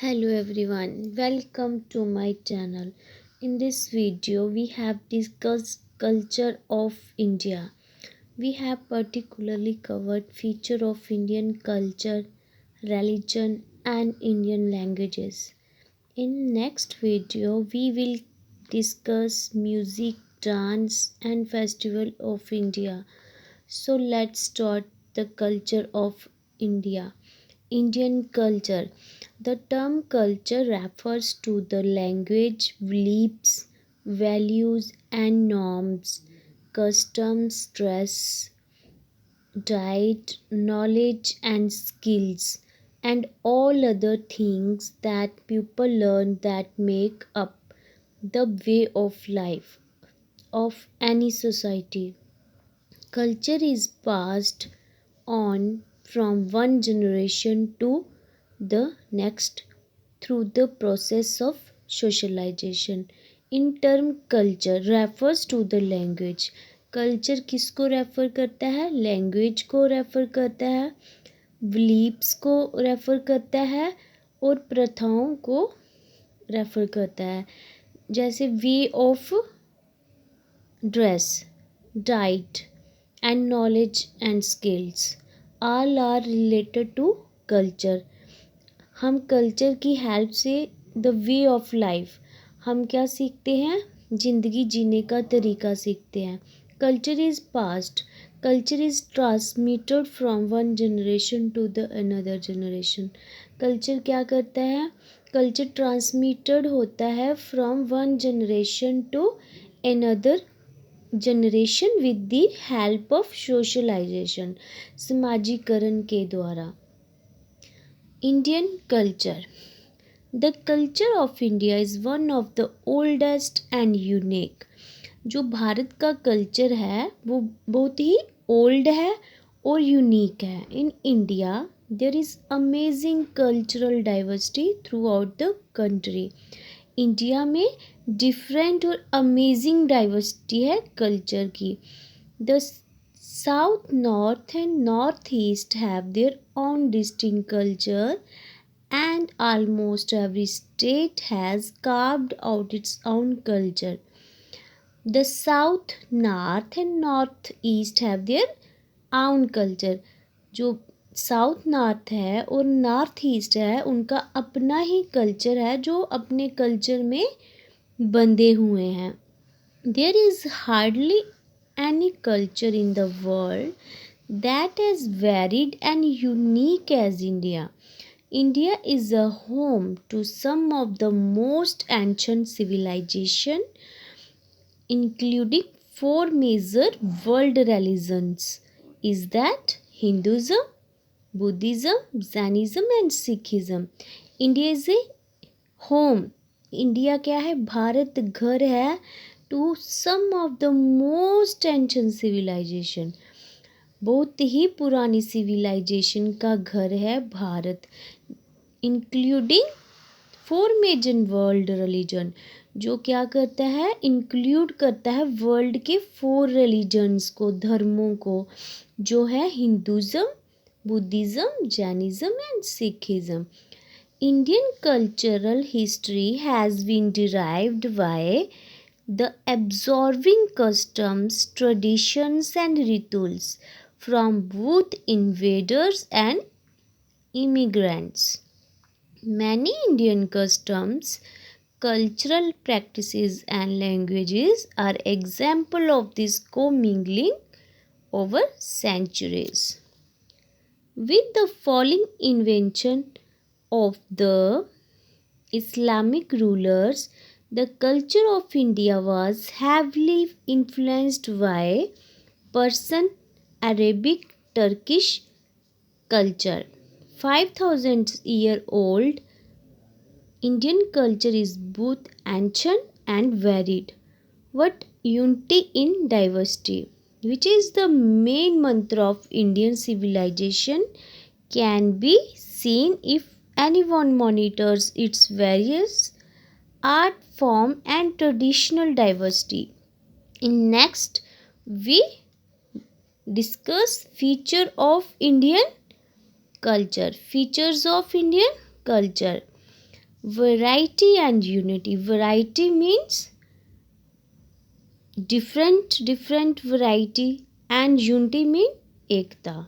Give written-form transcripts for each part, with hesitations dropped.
Hello everyone, welcome to my channel. In this video, we have discussed culture of India. We have particularly covered feature of Indian culture, religion and Indian languages. In next video, we will discuss music, dance and festival of India. So let's start the culture of India. Indian culture. The term culture refers to the language, beliefs, values, and norms, customs, dress, diet, knowledge, and skills, and all other things that people learn that make up the way of life of any society. Culture is passed on from one generation to the next through the process of socialization. In term culture refers to the language. Culture किसको refer करता है? Language को refer करता है, beliefs को refer करता है और प्रथाओं को रेफर करता है. जैसे way of dress, diet and knowledge and skills all are related to culture. हम कल्चर की हेल्प से द वे ऑफ लाइफ हम क्या सीखते हैं? ज़िंदगी जीने का तरीका सीखते हैं. Culture is past, culture is transmitted from one generation to the another generation. Culture क्या करता है? कल्चर ट्रांसमिटेड होता है from one generation to another generation with the help of socialisation, समाजीकरण के द्वारा. Indian culture. The culture of India is one of the oldest and unique. जो भारत का कल्चर है वो बहुत ही ओल्ड है और यूनिक है. In India there is amazing cultural diversity throughout the country. India में डिफरेंट और अमेजिंग डाइवर्सिटी है कल्चर की. The south, north and north east have their own distinct culture and almost every state has carved out its own culture. The south, north and northeast have their own culture. जो south north है और north east है उनका अपना ही culture है जो अपने culture में बंधे हुए हैं. There is hardly any culture in the world that is varied and unique as India. India is a home to some of the most ancient civilization, including four major world religions. Is that Hinduism, Buddhism, Jainism and Sikhism. India is a home. India क्या है? भारत घर है to some of the most ancient civilisation. बहुत ही पुरानी civilisation का घर है भारत. Including four major world religion. जो क्या करता है? इंक्लूड करता है वर्ल्ड के फोर रिलीजन्स को, धर्मों को, जो है Hinduism, Buddhism, Jainism and Sikhism. Indian cultural history has been derived by the absorbing customs, traditions and rituals from both invaders and immigrants. Many Indian customs, cultural practices and languages are example of this commingling over centuries. With the falling invention of the Islamic rulers, the culture of India was heavily influenced by Persian, Arabic, Turkish culture. 5,000-year-old Indian culture is both ancient and varied. What unity in diversity, which is the main mantra of Indian civilization, can be seen if anyone monitors its various art form and traditional diversity. In next, we discuss feature of Indian culture. Features of Indian culture. Variety and unity. Variety means different variety, and unity means ekta.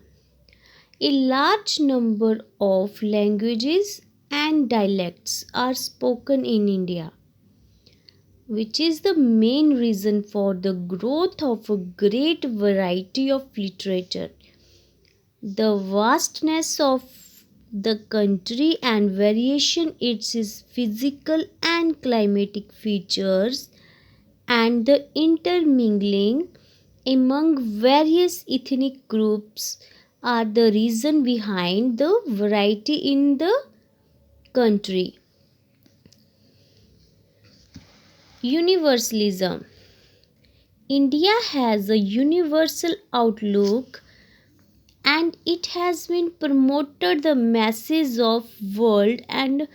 A large number of languages and dialects are spoken in India, which is the main reason for the growth of a great variety of literature. The vastness of the country and variation its physical and climatic features and the intermingling among various ethnic groups are the reason behind the variety in the country. Universalism. India has a universal outlook and it has been promoted the message of world and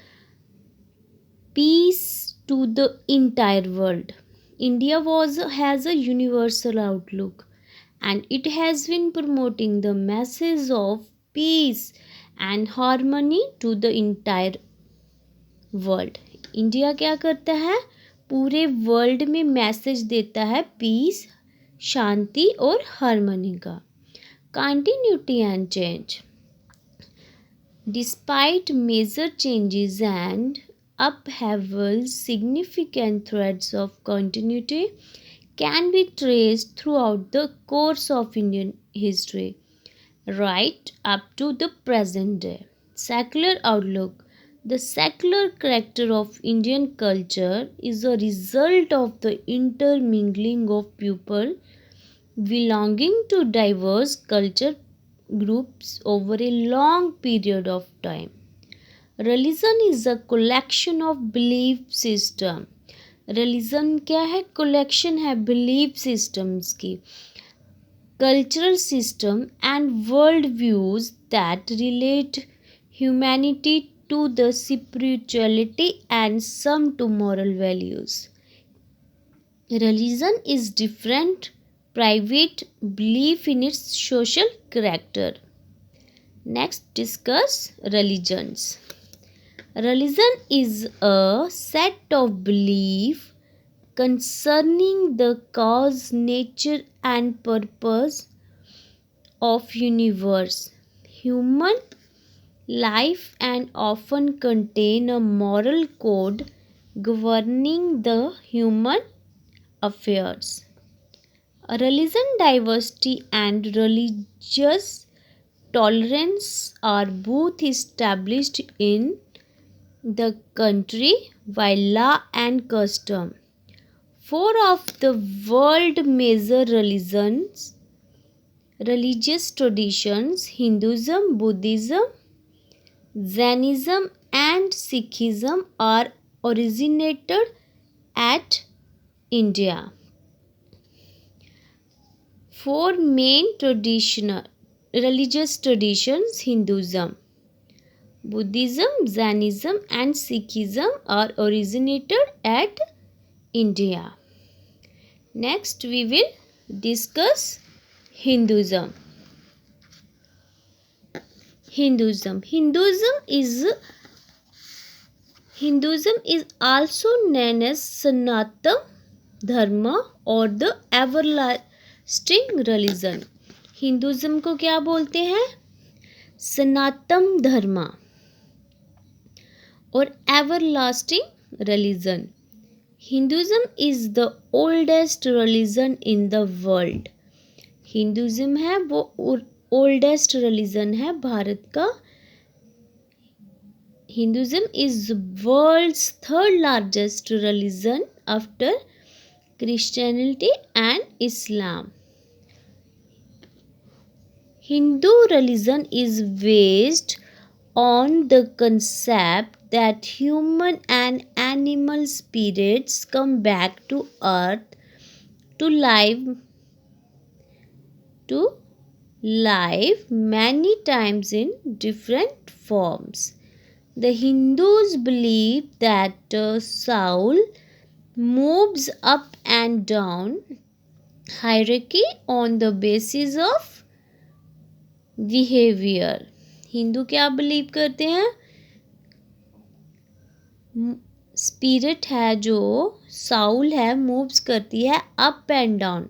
peace to the entire world. India has a universal outlook and it has been promoting the message of peace and harmony to the entire world. India क्या करता है, पूरे world में message देता है piece, शांति और harmony का. Continuity and change. Despite major changes and upheavals, significant threads of continuity can be traced throughout the course of Indian history, right up to the present day. Secular outlook. The secular character of Indian culture is a result of the intermingling of people belonging to diverse culture groups over a long period of time. Religion is a collection of belief system. Religion क्या है, collection है belief systems की, cultural system and world views that relate humanity to the spirituality and some to moral values. Religion is different private belief in its social character. Next, discuss religions. Religion is a set of belief concerning the cause, nature and purpose of universe, human life, and often contain a moral code governing the human affairs. Religion diversity and religious tolerance are both established in the country by law and custom. 4 of the world major religious traditions, Hinduism, Buddhism, Jainism and Sikhism, are originated at India. 4 main religious traditions, Hinduism, Buddhism, Jainism and Sikhism, are originated at India. Next we will discuss Hinduism. Hinduism is also known as Sanatana Dharma or the everlasting religion. Hinduism को क्या बोलते हैं, सनातन धर्म और everlasting religion. Hinduism is the oldest religion in the world. Hinduism है वो oldest religion है भारत का. Hinduism is the world's third largest religion after Christianity and Islam. Hindu religion is based on the concept that human and animal spirits come back to earth to live many times in different forms. The Hindus believe that the soul moves up and down hierarchy on the basis of behaviour. Hindu क्या believe करते हैं, spirit है जो Saul है moves करती है up and down.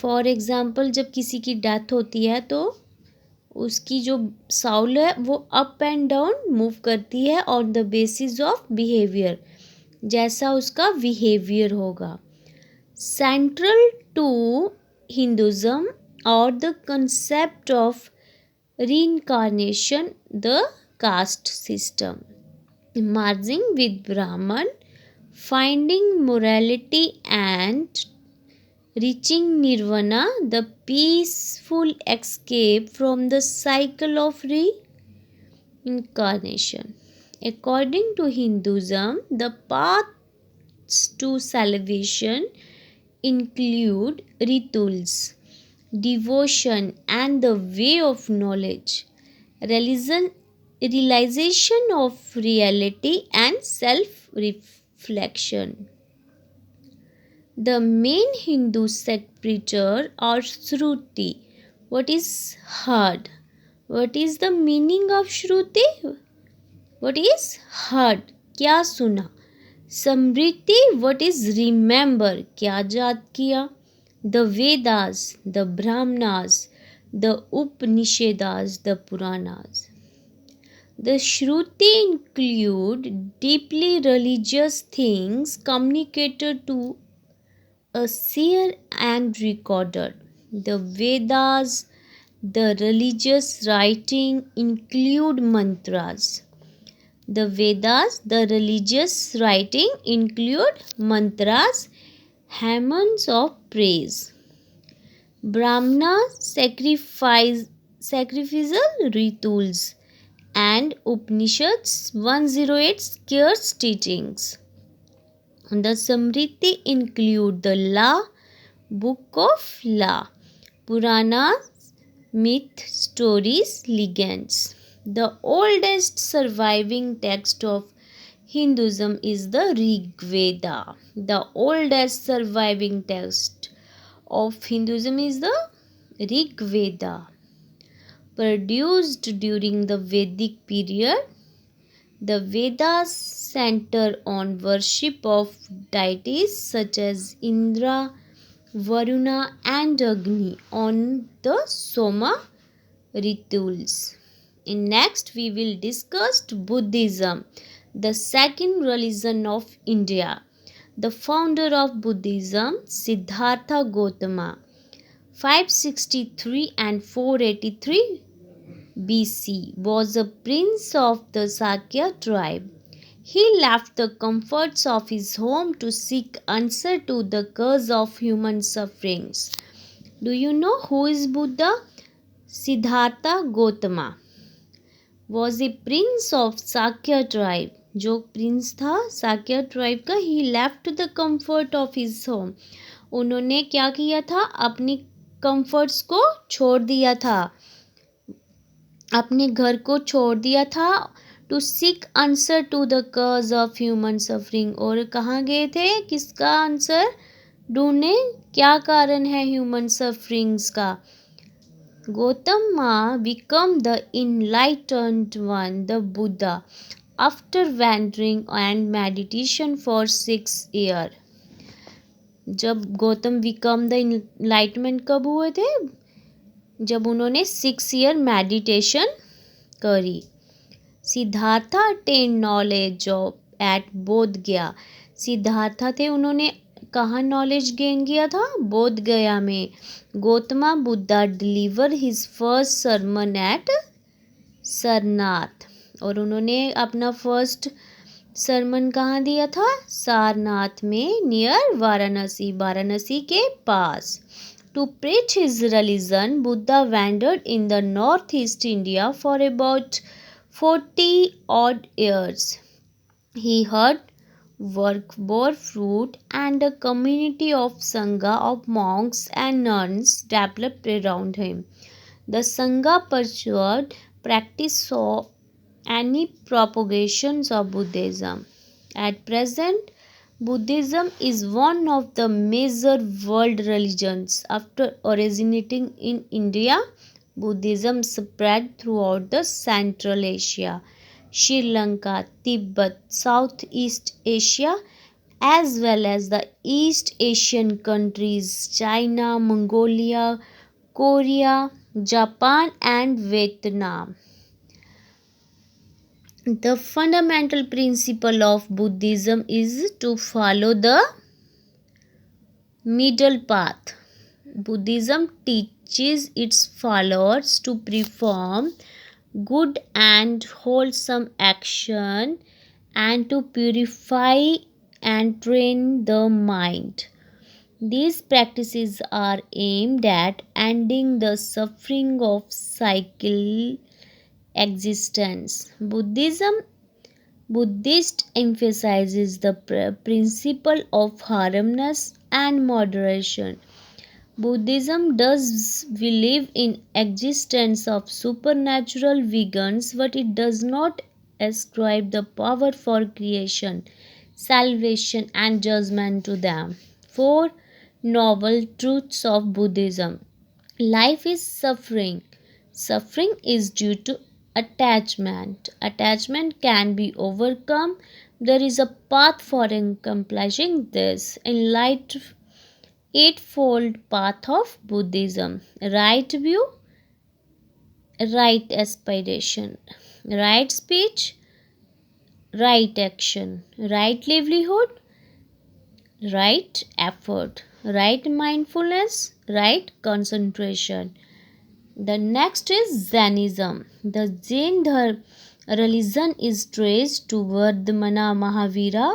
For example जब किसी की डेथ होती है तो उसकी जो साउल है वो अप एंड डाउन मूव करती है on the basis of behaviour, जैसा उसका बिहेवियर होगा। सेंट्रल टू हिंदुज़म और the concept of reincarnation, the caste system, merging with Brahman, finding morality and reaching nirvana, the peaceful escape from the cycle of reincarnation. According to Hinduism, the paths to salvation include rituals, devotion, and the way of knowledge, religion, realization of reality, and self reflection. The main Hindu sect preacher are Shruti. What is heard? What is the meaning of Shruti? What is heard? क्या सुना? Samriti, what is remember? क्या याद किया? The Vedas, the Brahmanas, the Upanishads, the Puranas. The Shruti include deeply religious things communicated to a seer and recorded. The Vedas, the religious writing include mantras. The Vedas, the religious writing include mantras, hymns of praise. Brahmana sacrificial rituals and Upanishads 108 scarce teachings. The Samriti include the law, book of law, Puranas, myth, stories, legends. The oldest surviving text of Hinduism is the Rig Veda. The oldest surviving text of Hinduism is the Rig Veda. Produced during the Vedic period, the Vedas center on worship of deities such as Indra, Varuna, and Agni on the Soma rituals. Next, we will discuss Buddhism, the second religion of India. The founder of Buddhism, Siddhartha Gautama, 563 and 483 BC, was a prince of the Sakya tribe. He left the comforts of his home to seek answer to the cause of human sufferings. Do you know who is Buddha? Siddhartha Gautama was a prince of Sakya tribe. जो prince था Sakya tribe का, he left the comfort of his home. उन्होंने क्या किया था? अपनी comforts को छोड़ दिया था, अपने घर को छोड़ दिया था to seek answer to the cause of human suffering. और कहाँ गए थे? किसका आंसर ढूंढने? क्या कारण है ह्यूमन सफरिंग्स का? Gautama became the enlightened one, the Buddha, after wandering and meditation for 6 years. जब गौतम बिकम द इनलाइटमेंट कब हुए थे? जब उन्होंने 6 ईयर मेडिटेशन करी. Siddhartha attain knowledge of at Bodh Gaya. Siddhartha थे, उन्होंने कहाँ नॉलेज गेन किया था? बोध गया में. Gautama Buddha deliver his first sermon at Sarnath. और उन्होंने अपना फर्स्ट सरमन कहाँ दिया था? सारनाथ में, नियर वाराणसी, वाराणसी के पास. To preach his religion, Buddha wandered in the northeast India for about 40 odd years. He heard work bore fruit, and a community of Sangha of monks and nuns developed around him. The Sangha pursued practice of any propagations of Buddhism. At present, Buddhism is one of the major world religions. After originating in India, Buddhism spread throughout the Central Asia, Sri Lanka, Tibet, Southeast Asia, as well as the East Asian countries China, Mongolia, Korea, Japan, and Vietnam. The fundamental principle of Buddhism is to follow the middle path. Buddhism teaches its followers to perform good and wholesome action and to purify and train the mind. These practices are aimed at ending the suffering of cycle existence. Buddhist emphasizes the principle of harmlessness and moderation. Buddhism does believe in existence of supernatural beings, but it does not ascribe the power for creation, salvation, and judgment to them. Four noble truths of Buddhism. Life is suffering. Suffering is due to attachment. Attachment can be overcome. There is a path for accomplishing this. Enlightenment eightfold path of Buddhism: right view, right aspiration, right speech, right action, right livelihood, right effort, right mindfulness, right concentration. The next is Jainism. The religion is traced to Vardhamana Mahavira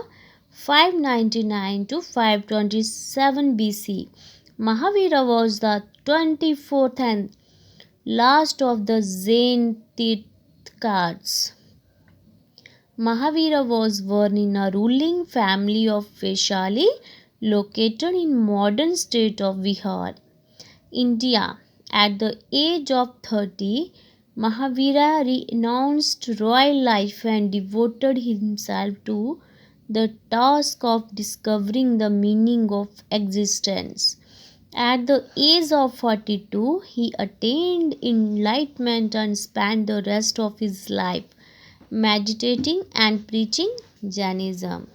599 to 527 BC. Mahavira was the 24th and last of the Jain Tirthakars. Mahavira was born in a ruling family of Vaishali located in modern state of Bihar, India. At the age of 30, Mahavira renounced royal life and devoted himself to the task of discovering the meaning of existence. At the age of 42, he attained enlightenment and spent the rest of his life meditating and preaching Jainism.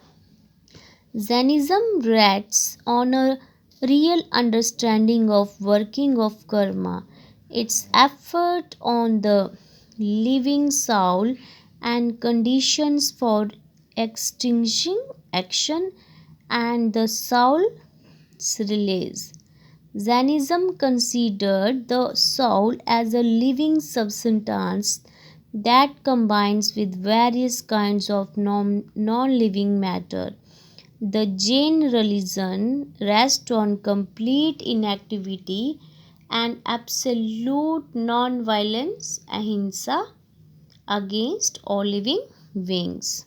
Jainism rests on a real understanding of working of karma, its effort on the living soul and conditions for extinguishing action and the soul's release. Jainism considered the soul as a living substance that combines with various kinds of non living matter. The Jain religion rests on complete inactivity and absolute non-violence, ahimsa, against all living beings.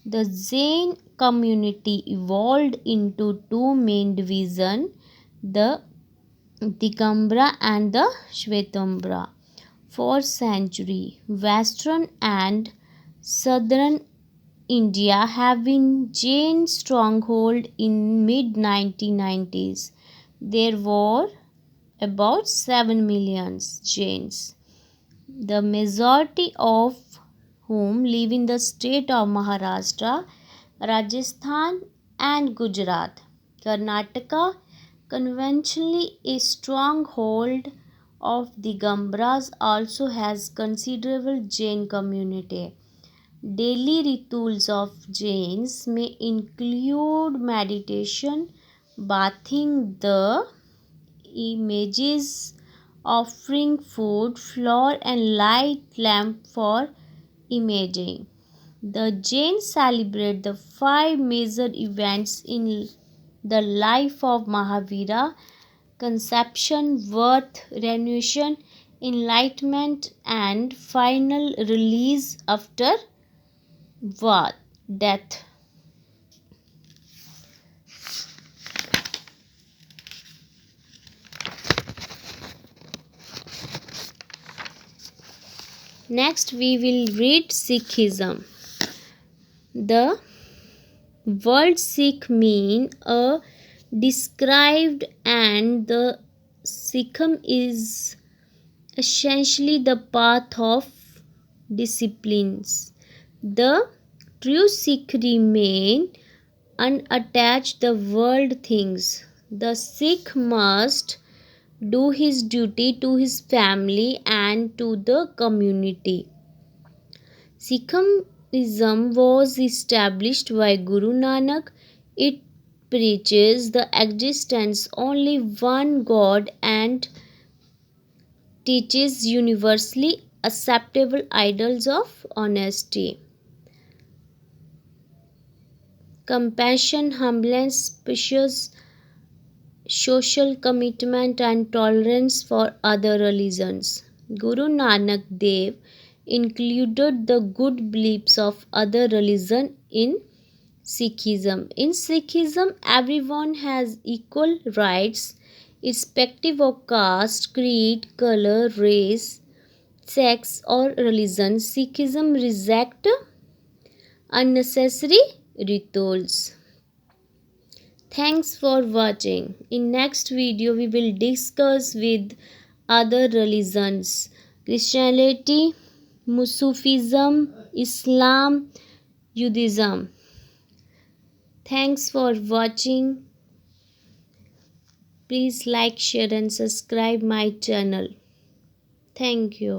The Jain community evolved into two main divisions, the Digambra and the Shvetambra. For centuries, Western and Southern India have been Jain stronghold in mid 1990s. There were about 7 million Jains, the majority of whom live in the state of Maharashtra, Rajasthan, and Gujarat. Karnataka, conventionally a stronghold of the Gambras, also has considerable Jain community. Daily rituals of Jains may include meditation, bathing the images, offering food, flower, and light lamp for imaging. The Jains celebrate the five major events in the life of Mahavira: conception, birth, renewation, enlightenment, and final release after death. Next, we will read Sikhism. The word Sikh mean a described, and the Sikhism is essentially the path of disciplines. The true Sikh remain unattached the world things. The Sikh must do his duty to his family and to the community. Sikhism was established by Guru Nanak. It preaches the existence only one God and teaches universally acceptable ideals of honesty, compassion, humbleness, patience, social commitment, and tolerance for other religions. Guru Nanak Dev included the good beliefs of other religions in Sikhism. In Sikhism, everyone has equal rights, irrespective of caste, creed, color, race, sex, or religion. Sikhism rejects unnecessary rituals. Thanks for watching. In next video we will discuss with other religions, Christianity, Sufism, Islam, Judaism. Thanks for watching. Please like, share and subscribe my channel. Thank you.